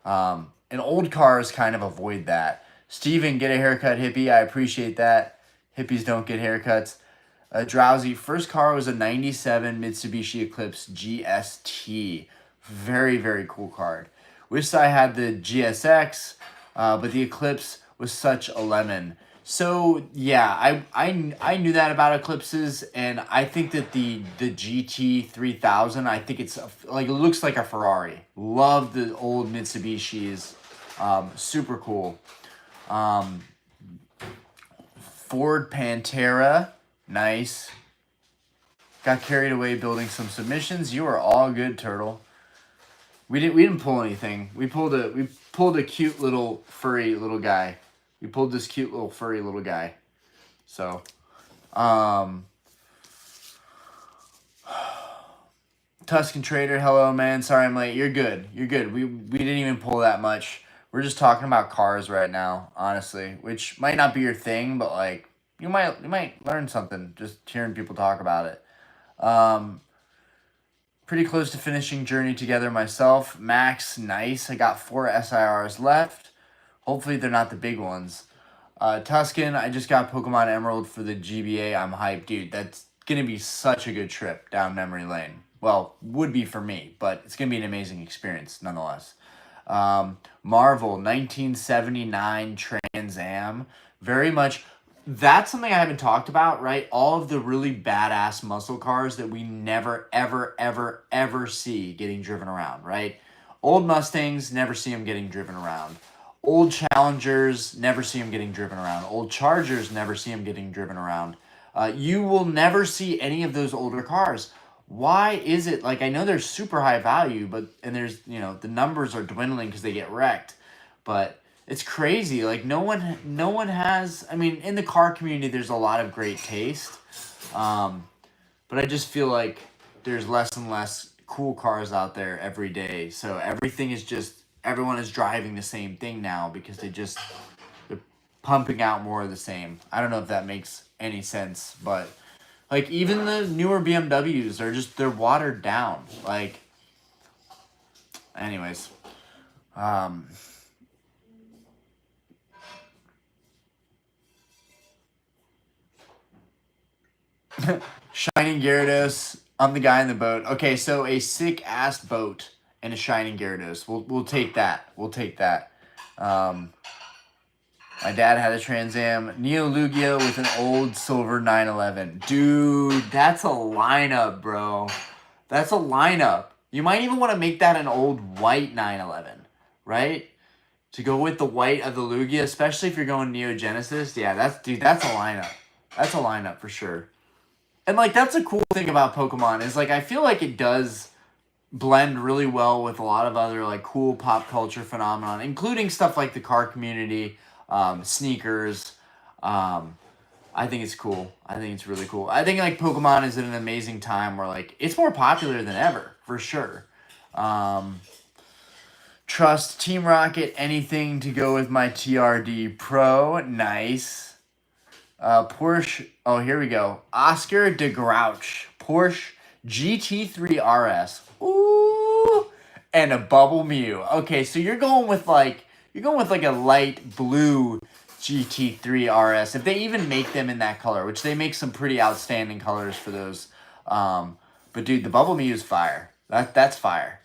And old cars kind of avoid that. Steven, get a haircut, hippie. I appreciate that. Hippies don't get haircuts. Drowsy, first car was a 97 Mitsubishi Eclipse GST. Very, very cool card. Wish I had the GSX, but the Eclipse was such a lemon. So yeah, I knew that about Eclipses, and I think that the GT 3000, I think it's like, it looks like a Ferrari. Love the old Mitsubishis, super cool. Ford Pantera, nice. Got carried away building some submissions. You are all good, Turtle. We didn't pull anything. We pulled a cute little furry little guy. We pulled this cute little furry little guy. So, Um, Tuscan Trader, hello, man. Sorry I'm late. You're good. You're good. We didn't even pull that much. We're just talking about cars right now, honestly, which might not be your thing, but like you might learn something just hearing people talk about it. Um, Pretty close to finishing Journey together myself. Max, nice. I got 4 SIRs left. Hopefully they're not the big ones. Tuscan, I just got Pokemon Emerald for the GBA. I'm hyped, dude. That's going to be such a good trip down memory lane. Well, would be for me, but it's going to be an amazing experience nonetheless. Marvel, 1979 Trans Am. Very much. That's something I haven't talked about, right? All of the really badass muscle cars that we never, ever, ever, ever see getting driven around, right? Old Mustangs, never see them getting driven around. Old Challengers, never see them getting driven around. Old Chargers, never see them getting driven around. You will never see any of those older cars. Why is it, like, I know they're super high value, but, and there's, you know, the numbers are dwindling because they get wrecked, but it's crazy. Like, no one has, I mean, in the car community, there's a lot of great taste, but I just feel like there's less and less cool cars out there every day, so everything is just, everyone is driving the same thing now because they're pumping out more of the same. I don't know if that makes any sense, but like even the newer BMWs are just, they're watered down. Like, anyways, Shining Gyarados, I'm the guy in the boat. Okay, so a sick ass boat and a Shining Gyarados. We'll take that. We'll take that. My dad had a Trans Am. Neo Lugia with an old silver 911. Dude, that's a lineup, bro. That's a lineup. You might even want to make that an old white 911, right? To go with the white of the Lugia, especially if you're going Neo Genesis. Yeah, that's a lineup. That's a lineup for sure. And like that's a cool thing about Pokemon is like I feel like it does blend really well with a lot of other like cool pop culture phenomenon, including stuff like the car community, sneakers. I think it's cool. I think it's really cool. I think like Pokemon is at an amazing time where like it's more popular than ever for sure. Trust Team Rocket, anything to go with my TRD Pro. Nice. Porsche. Oh, here we go. Oscar de Grouch. Porsche GT3 RS. Ooh. And a Bubble Mew. Okay, so you're going with like a light blue GT3 RS. If they even make them in that color, which they make some pretty outstanding colors for those. But dude, the Bubble Mew is fire. That's fire.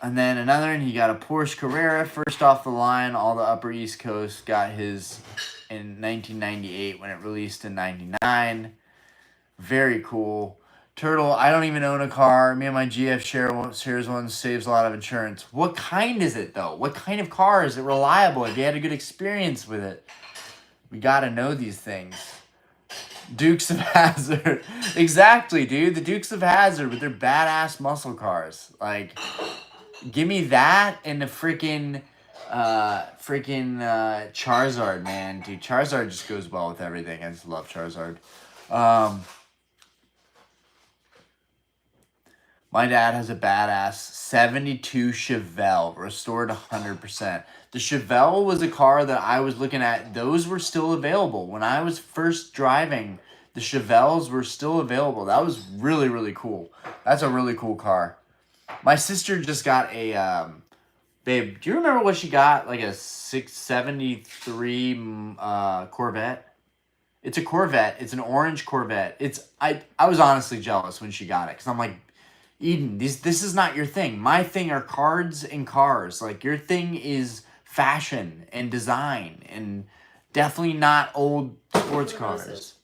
And then another one, he got a Porsche Carrera, first off the line. All the Upper East Coast got his in 1998 when it released in 99. Very cool. Turtle, I don't even own a car. Me and my GF shares one, saves a lot of insurance. What kind is it, though? What kind of car? Is it reliable? Have you had a good experience with it? We got to know these things. Dukes of Hazzard. Exactly, dude. The Dukes of Hazzard with their badass muscle cars. Like... Give me that and the freaking Charizard, man. Dude, Charizard just goes well with everything. I just love Charizard. My dad has a badass 72 Chevelle, restored 100%. The Chevelle was a car that I was looking at. Those were still available. When I was first driving, the Chevelles were still available. That was really, really cool. That's a really cool car. My sister just got a, babe, do you remember what she got? Like a 673 Corvette? It's a Corvette. It's an orange Corvette. I was honestly jealous when she got it. Because I'm like, Eden, this is not your thing. My thing are cards and cars. Like, your thing is fashion and design. And definitely not old sports cars.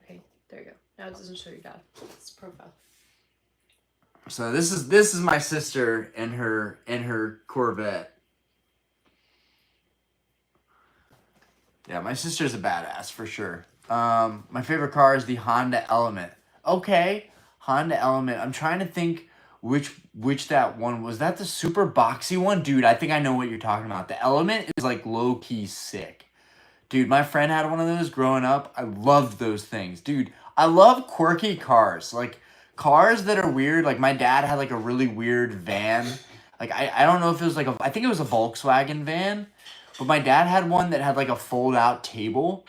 Okay, there you go. Now it doesn't show your dad. It's profile. So this is my sister and her Corvette. Yeah, my sister's a badass for sure. My favorite car is the Honda Element. Okay, Honda Element. I'm trying to think which that one was. That the super boxy one, dude. I think I know what you're talking about. The Element is like low key sick, dude. My friend had one of those growing up. I loved those things, dude. I love quirky cars, like cars that are weird. Like my dad had like a really weird van. Like I don't know if it was like I think it was a Volkswagen van, but my dad had one that had like a fold out table.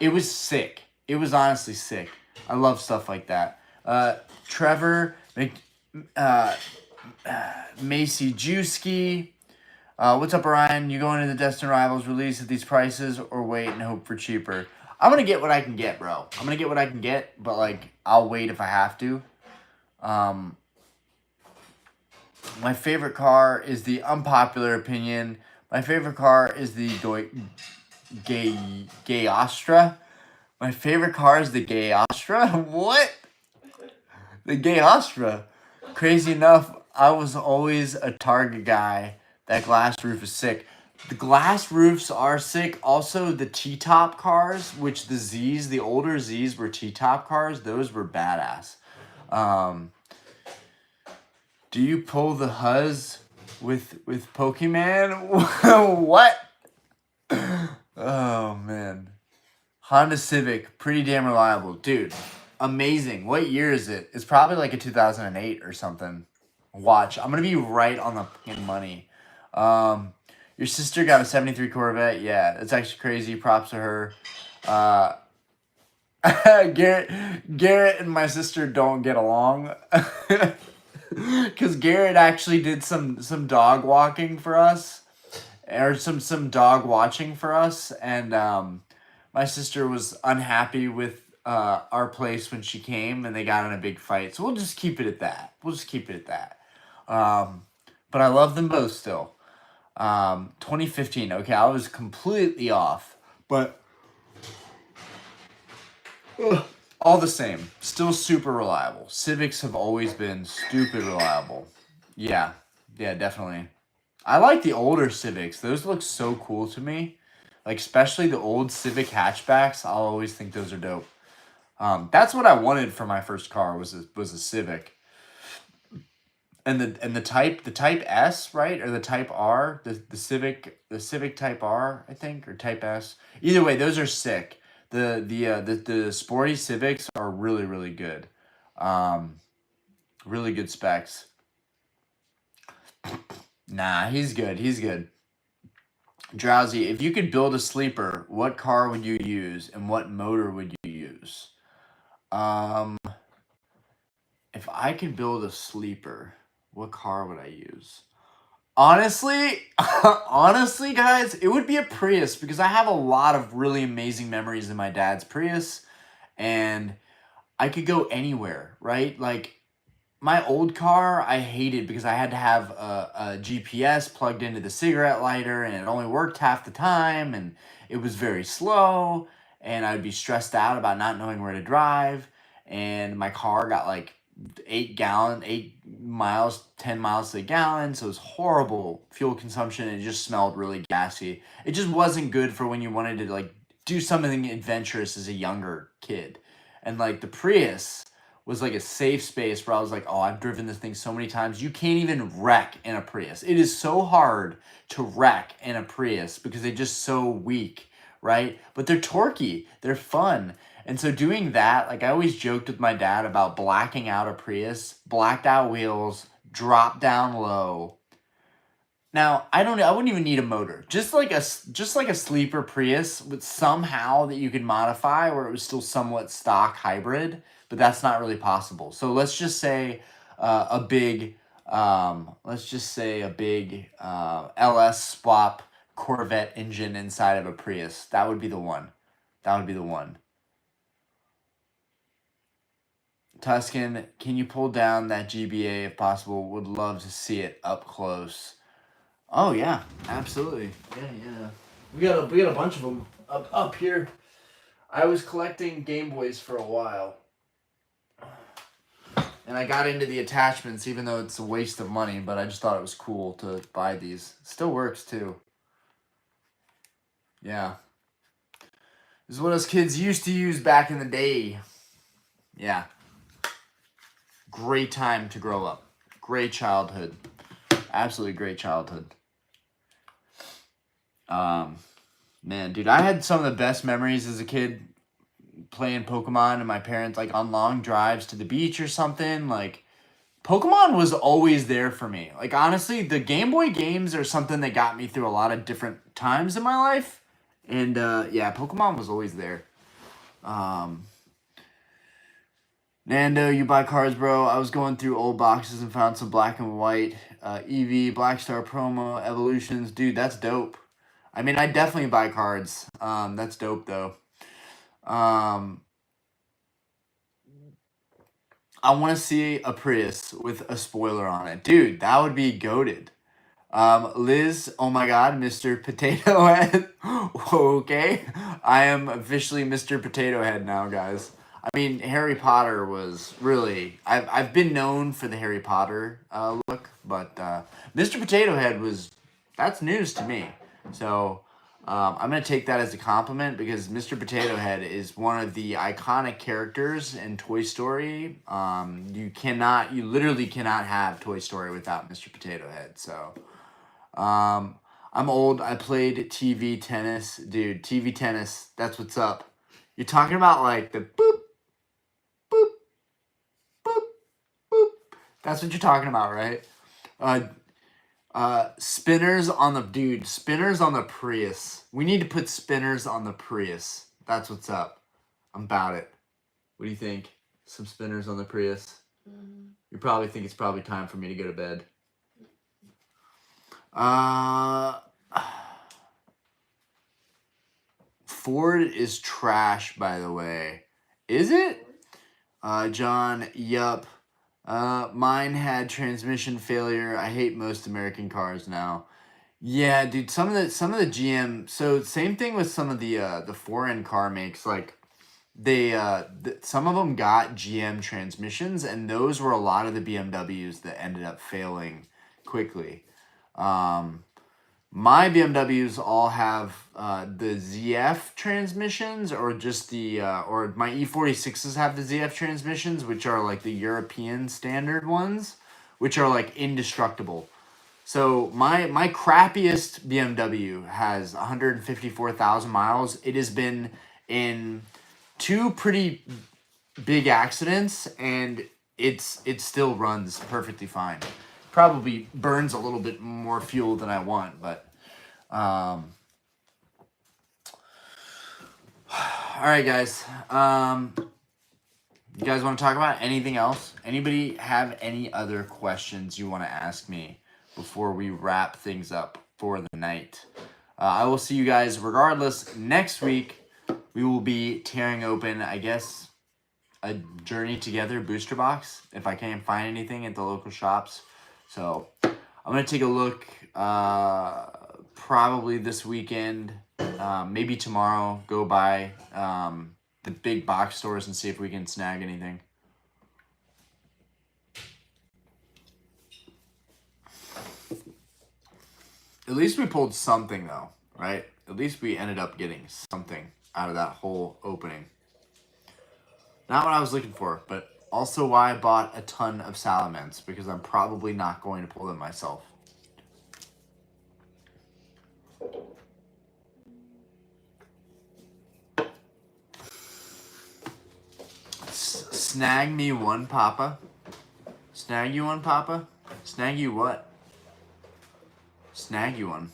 It was sick. It was honestly sick. I love stuff like that. Trevor, uh, Macy Jewski. What's up, Orion? You going to the Destin Rivals release at these prices or wait and hope for cheaper? I'm going to get what I can get, bro. I'm going to get what I can get, but, like, I'll wait if I have to. My favorite car is the unpopular opinion. My favorite car is the Gay Astra. My favorite car is the Gay Astra? What? The Gay Astra. Crazy enough, I was always a Target guy. That glass roof is sick. The glass roofs are sick. Also, the T-top cars, which the older Zs were T-top cars. Those were badass. Do you pull the Huzz with Pokemon? What? Oh, man. Honda Civic, pretty damn reliable. Dude, amazing. What year is it? It's probably like a 2008 or something. Watch. I'm going to be right on the fucking money. Your sister got a 73 Corvette. Yeah, that's actually crazy. Props to her. Garrett and my sister don't get along. Because Garrett actually did some dog walking for us. Or some dog watching for us. And my sister was unhappy with our place when she came. And they got in a big fight. So we'll just keep it at that. But I love them both still. 2015. Okay, I was completely off. But all the same, still super reliable. Civics have always been stupid reliable. Yeah, definitely. I like the older Civics. Those look so cool to me. Like, especially the old Civic hatchbacks. I'll always think those are dope. That's what I wanted for my first car was a Civic. And the type S, right? Or the type R, the Civic Type R, I think, or Type S. Either way, those are sick. The sporty Civics are really, really good. Really good specs. Nah, he's good. Drowsy, if you could build a sleeper, what car would you use and what motor would you use? If I could build a sleeper, what car would I use? Honestly, guys, it would be a Prius because I have a lot of really amazing memories in my dad's Prius and I could go anywhere, right? Like my old car, I hated because I had to have a GPS plugged into the cigarette lighter and it only worked half the time and it was very slow and I'd be stressed out about not knowing where to drive and my car got like 8 miles, 10 miles to the gallon. So it was horrible fuel consumption. And it just smelled really gassy. It just wasn't good for when you wanted to like do something adventurous as a younger kid. And like the Prius was like a safe space where I was like, oh, I've driven this thing so many times. You can't even wreck in a Prius. It is so hard to wreck in a Prius because they're just so weak, right? But they're torquey. They're fun. And so doing that, like I always joked with my dad about blacking out a Prius, blacked out wheels, drop down low. Now, I wouldn't even need a motor. Just like a sleeper Prius with somehow that you could modify where it was still somewhat stock hybrid, but that's not really possible. So let's just say a big LS swap Corvette engine inside of a Prius. That would be the one. Tuscan, can you pull down that GBA if possible? Would love to see it up close. Oh yeah, absolutely. Yeah. We got a bunch of them up here. I was collecting Game Boys for a while, and I got into the attachments, even though it's a waste of money. But I just thought it was cool to buy these. Still works too. Yeah. This is what us kids used to use back in the day. Yeah. Great time to grow up. Great childhood. Absolutely great childhood. Man, dude, I had some of the best memories as a kid playing Pokemon, and my parents, like, on long drives to the beach or something. Like, Pokemon was always there for me. Like, honestly, the Game Boy games are something that got me through a lot of different times in my life. And, yeah, Pokemon was always there. Nando, you buy cards, bro. I was going through old boxes and found some black and white EV, Black Star promo, Evolutions. Dude, that's dope. I mean, I definitely buy cards. That's dope, though. I want to see a Prius with a spoiler on it. Dude, that would be goated. Liz, oh my god, Mr. Potato Head. Okay. I am officially Mr. Potato Head now, guys. I mean, Harry Potter was really... I've been known for the Harry Potter look, but Mr. Potato Head was... That's news to me. So, I'm going to take that as a compliment because Mr. Potato Head is one of the iconic characters in Toy Story. You literally cannot have Toy Story without Mr. Potato Head, so... I'm old. I played TV tennis. Dude, TV tennis, that's what's up. You're talking about like the boop, boop, boop, boop. That's what you're talking about, right? Spinners on the Prius. We need to put spinners on the Prius. That's what's up. I'm about it. What do you think? Some spinners on the Prius? Mm-hmm. You probably think it's probably time for me to go to bed. Ford is trash, by the way. Is it? John, yup. Mine had transmission failure. I hate most American cars now. Yeah, dude, some of the GM, so same thing with some of the foreign car makes, like some of them got GM transmissions, and those were a lot of the BMWs that ended up failing quickly. My BMWs all have the ZF transmissions, or just or my E46s have the ZF transmissions, which are like the European standard ones, which are like indestructible. So my crappiest BMW has 154,000 miles. It has been in 2 pretty big accidents, and it still runs perfectly fine. Probably burns a little bit more fuel than I want, but all right, guys. You guys want to talk about anything else? Anybody have any other questions you want to ask me before we wrap things up for the night? I will see you guys regardless next week. We will be tearing open, I guess, a Journey Together booster box if I can't find anything at the local shops. So I'm going to take a look probably this weekend, maybe tomorrow, go by the big box stores and see if we can snag anything. At least we pulled something though, right? At least we ended up getting something out of that whole opening. Not what I was looking for, but also why I bought a ton of Salamence, because I'm probably not going to pull them myself. Snag me one, Papa. Snag you one, Papa? Snag you what? Snag you one.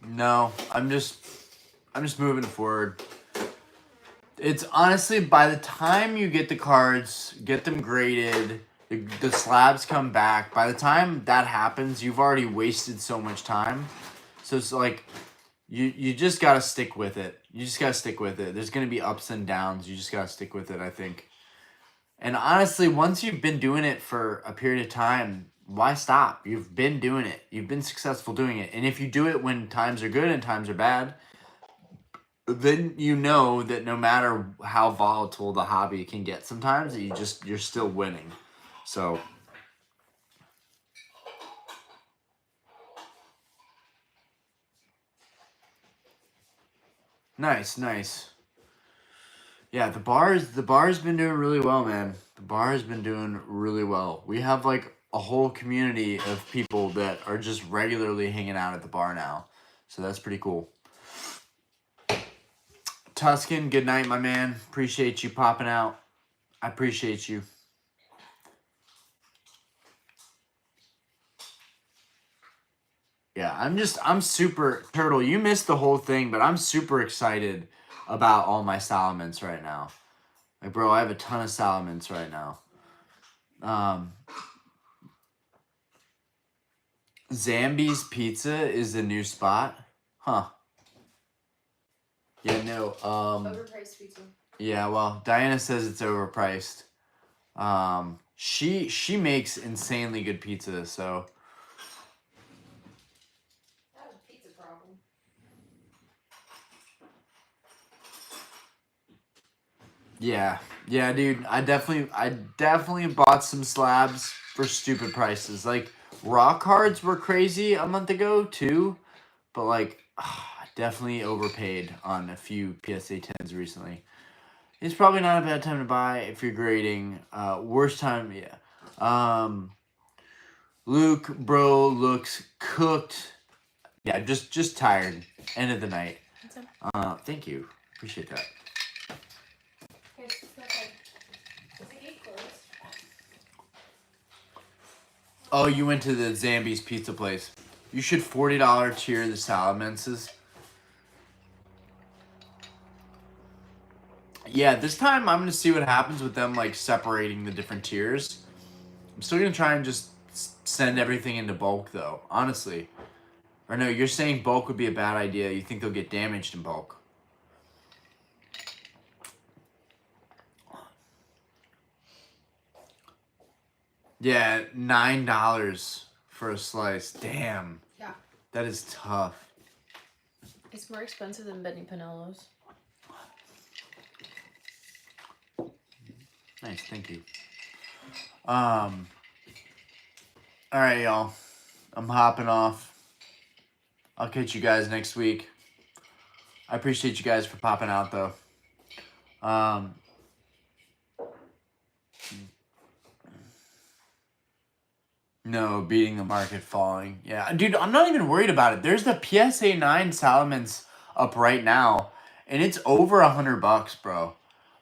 No, I'm just moving forward. It's honestly, by the time you get the cards, get them graded, the slabs come back, by the time that happens, you've already wasted so much time. So it's like, you just got to stick with it. You just got to stick with it. There's going to be ups and downs. You just got to stick with it, I think. And honestly, once you've been doing it for a period of time, why stop? You've been doing it. You've been successful doing it. And if you do it when times are good and times are bad, then you know that no matter how volatile the hobby can get sometimes, you're still winning. So nice. Yeah, the bar's been doing really well, man. The bar has been doing really well. We have like a whole community of people that are just regularly hanging out at the bar now. So that's pretty cool. Tuscan, good night, my man. Appreciate you popping out. I appreciate you. Yeah, I'm super, Turtle, you missed the whole thing, but I'm super excited about all my Salamence right now. Like, bro, I have a ton of Salamence right now. Zambi's Pizza is the new spot? Huh. Yeah, no, Overpriced pizza. Yeah, well, Diana says it's overpriced. She makes insanely good pizza, so... Yeah, dude. I definitely bought some slabs for stupid prices. Like rock cards were crazy a month ago too, but like I definitely overpaid on a few PSA 10s recently. It's probably not a bad time to buy if you're grading. Worst time, yeah. Luke, bro, looks cooked. Yeah, just tired. End of the night. Thank you. Appreciate that. Oh, you went to the Zambi's pizza place. You should $40 tier the Salamenses. Yeah, this time I'm going to see what happens with them, like, separating the different tiers. I'm still going to try and just send everything into bulk, though, honestly. Or no, you're saying bulk would be a bad idea. You think they'll get damaged in bulk. Yeah, $9 for a slice. Damn. Yeah. That is tough. It's more expensive than Benny Pinello's. Nice, thank you. All right, y'all. I'm hopping off. I'll catch you guys next week. I appreciate you guys for popping out, though. No, beating the market, falling. Yeah, dude, I'm not even worried about it. There's the PSA 9 Salamence up right now, and it's over $100, bro.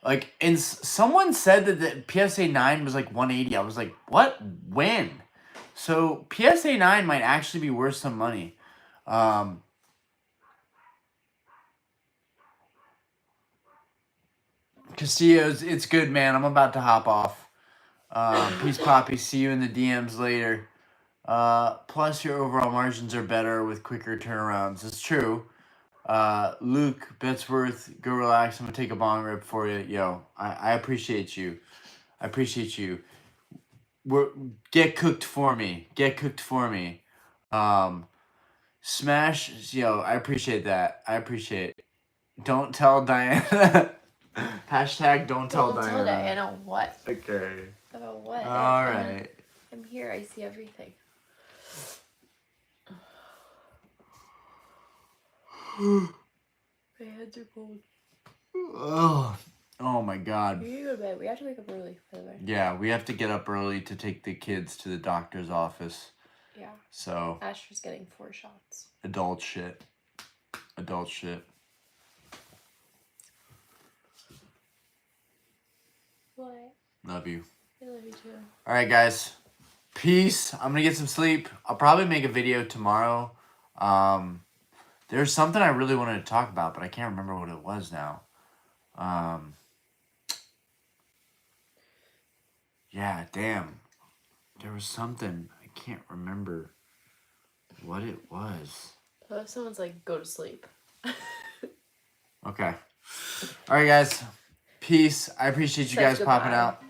Like, and someone said that the PSA 9 was like 180. I was like, what? When? So PSA 9 might actually be worth some money. Castillo's, it's good, man. I'm about to hop off. Peace, Poppy. See you in the DMs later. Plus, your overall margins are better with quicker turnarounds. It's true. Luke Betsworth, go relax. I'm gonna take a bong rip for you. Yo, I appreciate you. I appreciate you. Get cooked for me. Get cooked for me. Smash. Yo, I appreciate that. I appreciate it. Don't tell Diana. Hashtag don't tell Diana. Don't tell Diana what? Okay. About what? All right. I'm here. I see everything. My hands are cold. Oh my God. You need to go to bed. We have to wake up early, by the way. Yeah, we have to get up early to take the kids to the doctor's office. Yeah. So. Asher's getting 4 shots. Adult shit. Adult shit. What? Love you. I love you too. All right, guys. Peace. I'm gonna get some sleep. I'll probably make a video tomorrow. There's something I really wanted to talk about, but I can't remember what it was now. Yeah, damn. There was something. I can't remember what it was. Someone's like, go to sleep. Okay. All right, guys. Peace. I appreciate you guys popping out.